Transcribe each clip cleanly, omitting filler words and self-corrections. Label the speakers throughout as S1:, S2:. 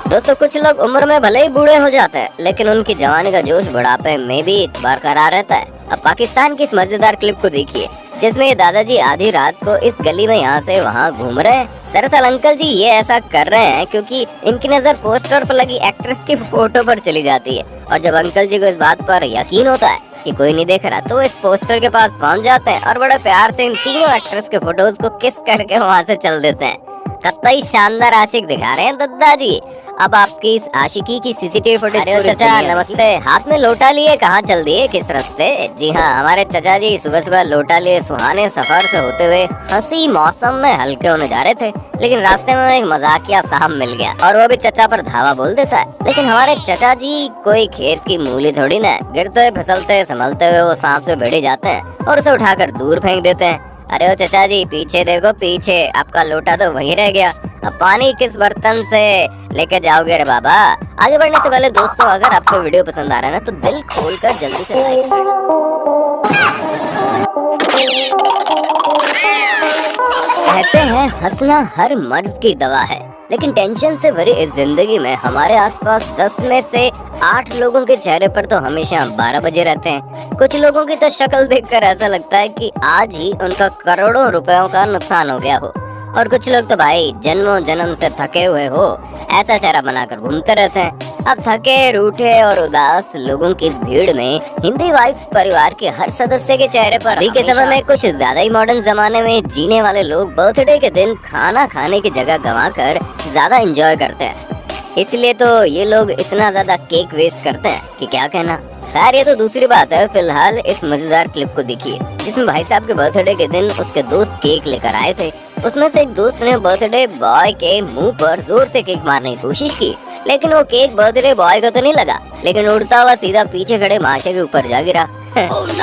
S1: दोस्तों, कुछ लोग उम्र में भले ही बूढ़े हो जाते हैं, लेकिन उनकी जवानी का जोश बुढ़ापे में भी बरकरार रहता है। अब पाकिस्तान की इस मजेदार क्लिप को देखिए, जिसमें ये दादाजी आधी रात को इस गली में यहाँ से वहाँ घूम रहे हैं। दरअसल अंकल जी ये ऐसा कर रहे हैं क्योंकि इनकी नजर पोस्टर पर लगी एक्ट्रेस की फोटो पर चली जाती है, और जब अंकल जी को इस बात पर यकीन होता है कि कोई नहीं देख रहा, तो इस पोस्टर के पास पहुँच जाते हैं और बड़े प्यार से इन तीनों एक्ट्रेस के फोटोज को किस करके वहाँ से चल देते हैं। कतई शानदार आशिक दिखा रहे हैं दादाजी। अब आपकी इस आशिकी की सीसीटीवी फुटेज। चाचा नमस्ते, हाथ में लोटा लिए कहाँ चल दिए, किस रास्ते? जी हाँ, हमारे चाचा जी सुबह सुबह लोटा लिए सुहाने सफर से होते हुए हंसी मौसम में हल्के होने जा रहे थे, लेकिन रास्ते में एक मजाकिया साहब मिल गया और वो भी चाचा पर धावा बोल देता है। लेकिन हमारे चाचा जी कोई खेत की मूली थोड़ी ना, गिरते फिसलते संभलते हुए वो सांप से भिड़ जाते हैं और उसे उठाकर दूर फेंक देते हैं। अरे ओ चाचा जी, पीछे देखो पीछे, आपका लोटा तो वहीं रह गया, अब पानी किस बर्तन से लेके जाओगे रे बाबा? आगे बढ़ने से पहले दोस्तों, अगर आपको वीडियो पसंद आ रहा है ना, तो दिल खोलकर जल्दी से कहते हैं हंसना हर मर्ज की दवा है, लेकिन टेंशन से भरी इस जिंदगी में हमारे आसपास 10 में से 8 लोगों के चेहरे पर तो हमेशा 12 बजे रहते हैं। कुछ लोगों की तो शक्ल देखकर ऐसा लगता है कि आज ही उनका करोड़ों रुपयों का नुकसान हो गया हो, और कुछ लोग तो भाई जन्मों जन्म से थके हुए हो ऐसा चेहरा बनाकर घूमते रहते हैं। अब थके रूठे और उदास लोगों की इस भीड़ में हिंदी वाइब्स परिवार के हर सदस्य के चेहरे पर अभी के समय में कुछ ज्यादा ही मॉडर्न जमाने में जीने वाले लोग बर्थडे के दिन खाना खाने की जगह गंवाकर ज्यादा एंजॉय करते हैं। इसलिए तो ये लोग इतना ज्यादा केक वेस्ट करते हैं कि क्या कहना। खैर ये तो दूसरी बात है। फिलहाल इस मजेदार क्लिप को देखिए, जिसमें भाई साहब के बर्थडे के दिन उसके दोस्त केक लेकर आए थे। उसमें से एक दोस्त ने बर्थडे बॉय के मुंह पर जोर से केक मारने की कोशिश की, लेकिन वो केक बर्थडे बॉय को तो नहीं लगा, लेकिन उड़ता हुआ सीधा पीछे खड़े महाशय के ऊपर जा गिरा।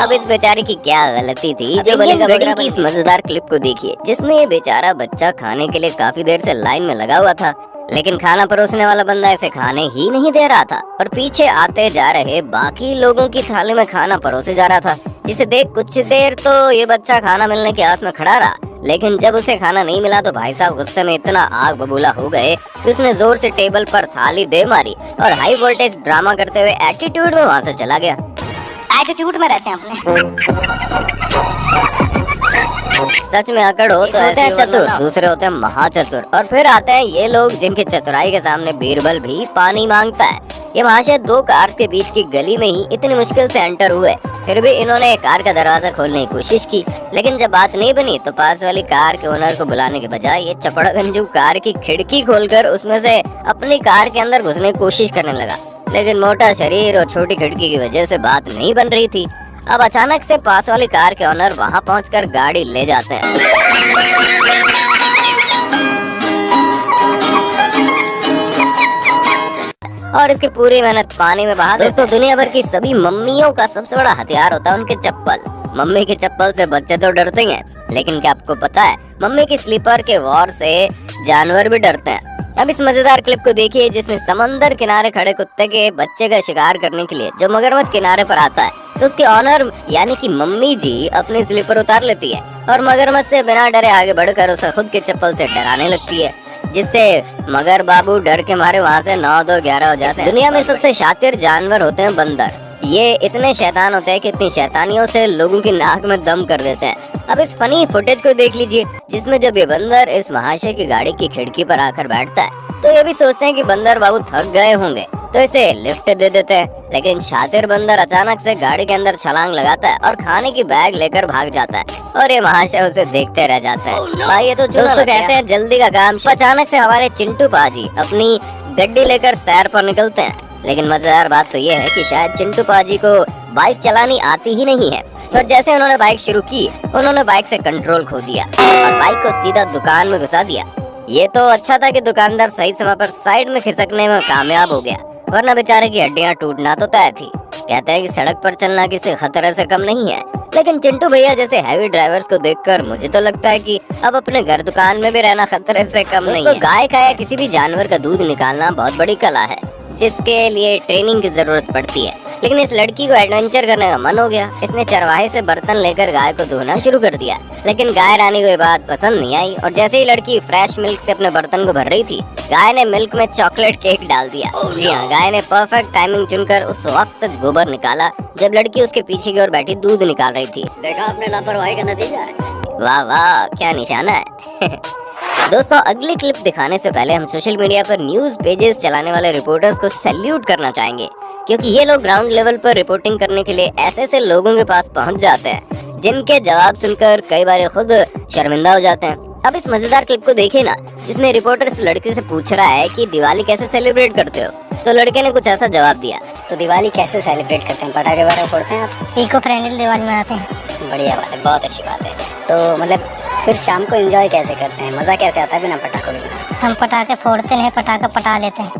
S1: अब इस बेचारे की क्या गलती थी जो बलेगा बकरा की इस मजेदार क्लिप को देखिए, जिसमें ये बेचारा बच्चा खाने के लिए काफी देर से लाइन में लगा हुआ था, लेकिन खाना परोसने वाला बंदा इसे खाने ही नहीं दे रहा था और पीछे आते जा रहे बाकी लोगों की थाली में खाना परोसे जा रहा था, जिसे देख कुछ देर तो ये बच्चा खाना मिलने की आस में खड़ा रहा। लेकिन जब उसे खाना नहीं मिला तो भाई साहब गुस्से में इतना आग बबूला हो गए कि उसने जोर से टेबल पर थाली दे मारी और हाई वोल्टेज ड्रामा करते हुए एटीट्यूड में वहाँ से चला गया।
S2: एटीट्यूड में रहते हैं अपने।
S1: सच में अकड़ हो तो ऐसे चतुर, दूसरे होते हैं महाचतुर, और फिर आते हैं ये लोग जिनके चतुराई के सामने बीरबल भी पानी मांगता है। ये महाशय 2 कार के बीच की गली में ही इतनी मुश्किल से एंटर हुए, फिर भी इन्होंने कार का दरवाजा खोलने की कोशिश की, लेकिन जब बात नहीं बनी तो पास वाली कार के ओनर को बुलाने के बजाय ये चपड़गंजू कार की खिड़की खोलकर उसमें से अपनी कार के अंदर घुसने की कोशिश करने लगा। लेकिन मोटा शरीर और छोटी खिड़की की वजह से बात नहीं बन रही थी। अब अचानक से पास वाली कार के ओनर वहां पहुंचकर गाड़ी ले जाते हैं। और इसकी पूरी मेहनत पानी में बहा। दोस्तों, दुनिया भर की सभी मम्मियों का सबसे बड़ा हथियार होता है उनके चप्पल। मम्मी की चप्पल से बच्चे तो डरते ही हैं, लेकिन क्या आपको पता है मम्मी की स्लीपर के वॉर से जानवर भी डरते हैं। अब इस मजेदार क्लिप को देखिए, जिसमें समंदर किनारे खड़े कुत्ते के बच्चे का शिकार करने के लिए जो मगरमच्छ किनारे पर आता है, तो उसके ऑनर यानी कि मम्मी जी अपनी स्लीपर उतार लेती है और मगरमच्छ से बिना डरे आगे बढ़कर उसे खुद के चप्पल से डराने लगती है, जिससे मगर बाबू डर के मारे वहाँ से 9, 2, 11 हो जाते हैं। दुनिया में सबसे शातिर जानवर होते हैं बंदर। ये इतने शैतान होते हैं कि इतनी शैतानियों से लोगों की नाक में दम कर देते हैं। अब इस फनी फुटेज को देख लीजिए, जिसमें जब ये बंदर इस महाशय की गाड़ी की खिड़की पर आकर बैठता है तो ये भी सोचते हैं कि बंदर बाबू थक गए होंगे तो इसे लिफ्ट दे देते हैं, लेकिन शातिर बंदर अचानक से गाड़ी के अंदर छलांग लगाता है और खाने की बैग लेकर भाग जाता है और ये महाशय उसे देखते रह जाता है। भाई ये तो दोस्तों कहते हैं जल्दी का काम। अचानक से हमारे चिंटू पाजी अपनी गड्डी लेकर सैर पर निकलते हैं, लेकिन मजेदार बात तो ये है कि शायद चिंटू पाजी को बाइक चलानी आती ही नहीं है, और जैसे उन्होंने बाइक शुरू की उन्होंने बाइक से कंट्रोल खो दिया और बाइक को सीधा दुकान में घुसा दिया। ये तो अच्छा था कि दुकानदार सही समय पर साइड में खिसकने में कामयाब हो गया, वरना बेचारे की हड्डियां टूटना तो तय थी। कहते हैं कि सड़क पर चलना किसी खतरे से कम नहीं है, लेकिन चिंटू भैया जैसे हैवी ड्राइवर्स को देखकर मुझे तो लगता है कि अब अपने घर दुकान में भी रहना खतरे से कम नहीं है। गाय का या किसी भी जानवर का दूध निकालना बहुत बड़ी कला है, जिसके लिए ट्रेनिंग की जरूरत पड़ती है। लेकिन इस लड़की को एडवेंचर करने का मन हो गया। इसने चरवाहे से बर्तन लेकर गाय को धोना शुरू कर दिया, लेकिन गाय रानी को ये बात पसंद नहीं आई और जैसे ही लड़की फ्रेश मिल्क से अपने बर्तन को भर रही थी, गाय ने मिल्क में चॉकलेट केक डाल दिया। जी हाँ, गाय ने परफेक्ट टाइमिंग चुनकर उस वक्त गोबर निकाला जब लड़की उसके पीछे की ओर बैठी दूध निकाल रही थी। देखा आपने लापरवाही का नतीजा है। वाह वाह, क्या निशाना है। दोस्तों, अगली क्लिप दिखाने से पहले हम सोशल मीडिया पर न्यूज पेजेस चलाने वाले रिपोर्टर्स को सैल्यूट करना चाहेंगे, क्योंकि ये लोग ग्राउंड लेवल पर रिपोर्टिंग करने के लिए ऐसे लोगों के पास पहुंच जाते हैं जिनके जवाब सुनकर कई बार खुद शर्मिंदा हो जाते हैं। अब इस मजेदार क्लिप को देखिए ना, जिसमें रिपोर्टर इस लड़के से पूछ रहा है कि दिवाली कैसे सेलिब्रेट करते हो, तो लड़के ने कुछ ऐसा जवाब दिया।
S2: तो दिवाली कैसे सेलिब्रेट करते हैं? पटाखे वगैरह फोड़ते हैं आप? इको फ्रेंडली दिवाली मनाते हैं। बढ़िया बात है, बहुत अच्छी बात है। तो मतलब फिर शाम को एंजॉय कैसे करते हैं? मजा कैसे आता है बिना पटाखों के? हम पटाखे फोड़ते नहीं, पटाखा पटा लेते हैं।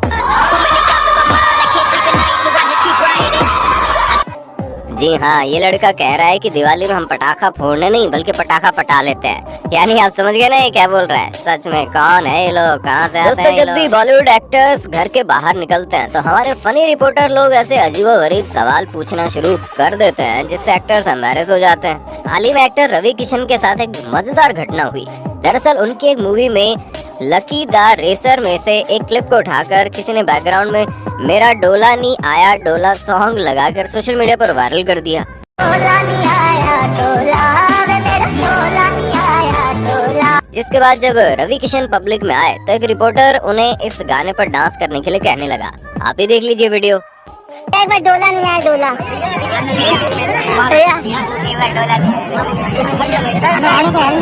S1: जी हाँ, ये लड़का कह रहा है कि दिवाली में हम पटाखा फोड़ने नहीं बल्कि पटाखा पटा लेते हैं। यानी आप समझ गए ना ये क्या बोल रहा है। सच में कौन है ये लोग, कहाँ से आते हैं? जब भी बॉलीवुड एक्टर्स घर के बाहर निकलते हैं तो हमारे फनी रिपोर्टर लोग ऐसे अजीबोगरीब सवाल पूछना शुरू कर देते हैं जिससे एक्टर्स एम्बैरेस हो जाते हैं। हाल ही में एक्टर रवि किशन के साथ एक मजेदार घटना हुई। दरअसल उनकी एक मूवी में लकी द रेसर में से एक क्लिप को उठाकर किसी ने बैकग्राउंड में मेरा डोला नहीं आया डोला सॉन्ग लगाकर सोशल मीडिया पर वायरल कर दिया। जिसके बाद जब रवि किशन पब्लिक में आए तो एक रिपोर्टर उन्हें इस गाने पर डांस करने के लिए कहने लगा। आप ही देख लीजिए वीडियो।
S2: डोला नहीं आया डोला,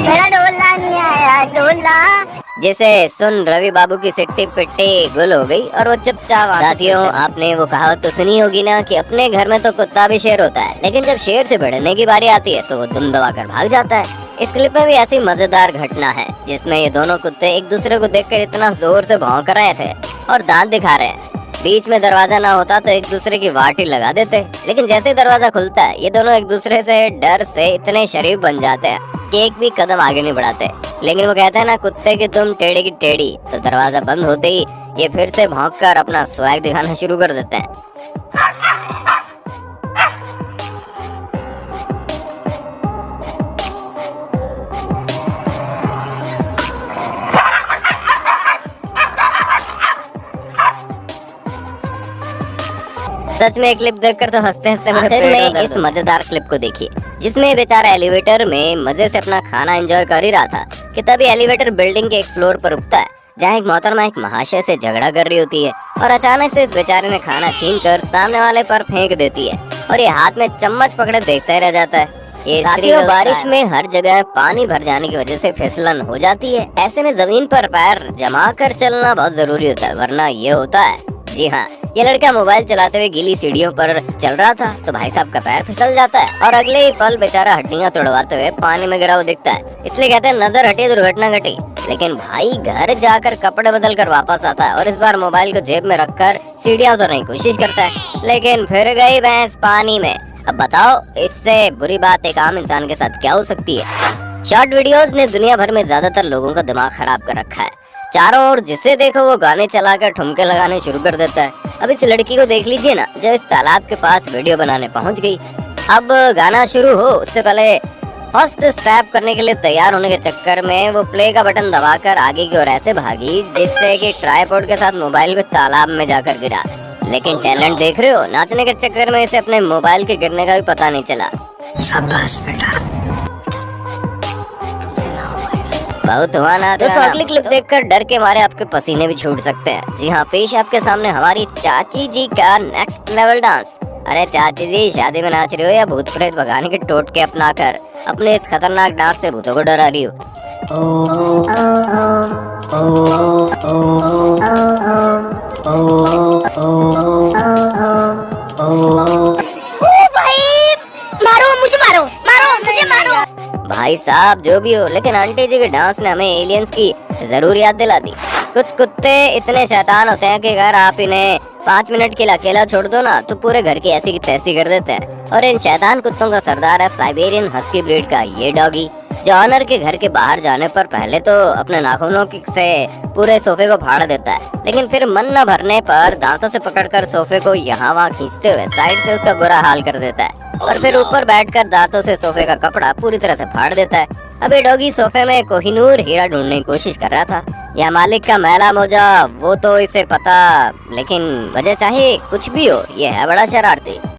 S2: मेरा डोला नहीं आया डोला।
S1: जैसे सुन रवि बाबू की सिट्टी पिट्टी गुल हो गई और वो चुपचाप। साथियों, आपने वो कहावत तो सुनी होगी ना कि अपने घर में तो कुत्ता भी शेर होता है, लेकिन जब शेर से भिड़ने की बारी आती है तो वो दुम दबाकर भाग जाता है। इस क्लिप में भी ऐसी मजेदार घटना है जिसमें ये दोनों कुत्ते एक दूसरे को देखकर इतना जोर से भौंक रहे थे और दांत दिखा रहे हैं। बीच में दरवाजा ना होता तो एक दूसरे की वाटी लगा देते, लेकिन जैसे दरवाजा खुलता है ये दोनों एक दूसरे से डर से इतने शरीफ बन जाते हैं कि एक भी कदम आगे नहीं बढ़ाते। लेकिन वो कहते हैं ना, कुत्ते की तुम टेढ़ी की टेढ़ी। तो दरवाजा बंद होते ही ये फिर से भौंक कर अपना स्वैग दिखाना शुरू कर देते हैं। सच में क्लिप देखकर तो हंसते हंसते में इस मजेदार क्लिप को देखिए, जिसमें बेचारा एलिवेटर में मजे से अपना खाना एंजॉय कर ही रहा था कि तभी एलिवेटर बिल्डिंग के एक फ्लोर पर रुकता है जहाँ एक मोहतरमा एक महाशय से झगड़ा कर रही होती है और अचानक से इस बेचारे ने खाना छीनकर सामने वाले पर फेंक देती है और ये हाथ में चम्मच पकड़े देखता ही रह जाता है। ये साथियों, बारिश में हर जगह पानी भर जाने की वजह से फिसलन हो जाती है। ऐसे में जमीन पर पैर जमा कर चलना बहुत जरूरी होता है, वरना ये होता है। जी हाँ, ये लड़का मोबाइल चलाते हुए गीली सीढ़ियों पर चल रहा था तो भाई साहब का पैर फिसल जाता है और अगले ही पल बेचारा हड्डियां तोड़वाते हुए पानी में गिरा हुआ दिखता है। इसलिए कहते हैं नजर हटी दुर्घटना घटी। लेकिन भाई घर जाकर कपड़े बदल कर वापस आता है और इस बार मोबाइल को जेब में रखकर सीढ़ियां उतरने की कोशिश करता है, लेकिन फिर गई भैंस पानी में। अब बताओ, इससे बुरी बात एक आम इंसान के साथ क्या हो सकती है। शॉर्ट वीडियोस ने दुनिया भर में ज्यादातर लोगों का दिमाग खराब कर रखा है। चारों ओर जिसे देखो वो गाने चलाकर ठुमके लगाने शुरू कर देता है। अब इस लड़की को देख लीजिए ना, जो इस तालाब के पास वीडियो बनाने पहुंच गई। अब गाना शुरू हो उससे पहले फर्स्ट स्टेप करने के लिए तैयार होने के चक्कर में वो प्ले का बटन दबाकर आगे की ओर ऐसे भागी जिससे कि ट्राइपॉड के साथ मोबाइल को तालाब में जाकर गिरा। लेकिन टैलेंट देख रहे हो, नाचने के चक्कर में इसे अपने मोबाइल के गिरने का भी पता नहीं चला। शाबाश बेटा, बहुत हुआ ना। तो अगली क्लिप देखकर डर के मारे आपके पसीने भी छूट सकते हैं। जी हाँ, पेश आपके सामने हमारी चाची जी का नेक्स्ट लेवल डांस। अरे चाची जी, शादी में नाच रही हो या भूत प्रेत भगाने के टोटके अपना कर अपने इस खतरनाक डांस से भूतों को डरा रही हो?
S2: मारो मुझे, मारो मारो मुझे, मारो।
S1: भाई साहब जो भी हो, लेकिन आंटी जी के डांस ने हमें एलियंस की जरूर याद दिला दी। कुछ कुत्ते इतने शैतान होते हैं कि अगर आप इन्हें 5 मिनट के लिए अकेला छोड़ दो ना तो पूरे घर की ऐसी की तैसी कर देते हैं। और इन शैतान कुत्तों का सरदार है साइबेरियन हस्की ब्रीड का ये डॉगी। जो ऑनर के घर के बाहर जाने पर पहले तो अपने नाखूनों से पूरे सोफे को फाड़ देता है, लेकिन फिर मन न भरने पर दांतों से पकड़कर सोफे को यहाँ वहाँ खींचते हुए साइड से उसका बुरा हाल कर देता है और फिर ऊपर बैठकर दांतों से सोफे का कपड़ा पूरी तरह से फाड़ देता है। अबे डॉगी सोफे में कोहिनूर हीरा ढूंढने की कोशिश कर रहा था, या मालिक का मैला मोजा वो तो इसे पता, लेकिन वजह चाहे कुछ भी हो, ये है बड़ा शरारती।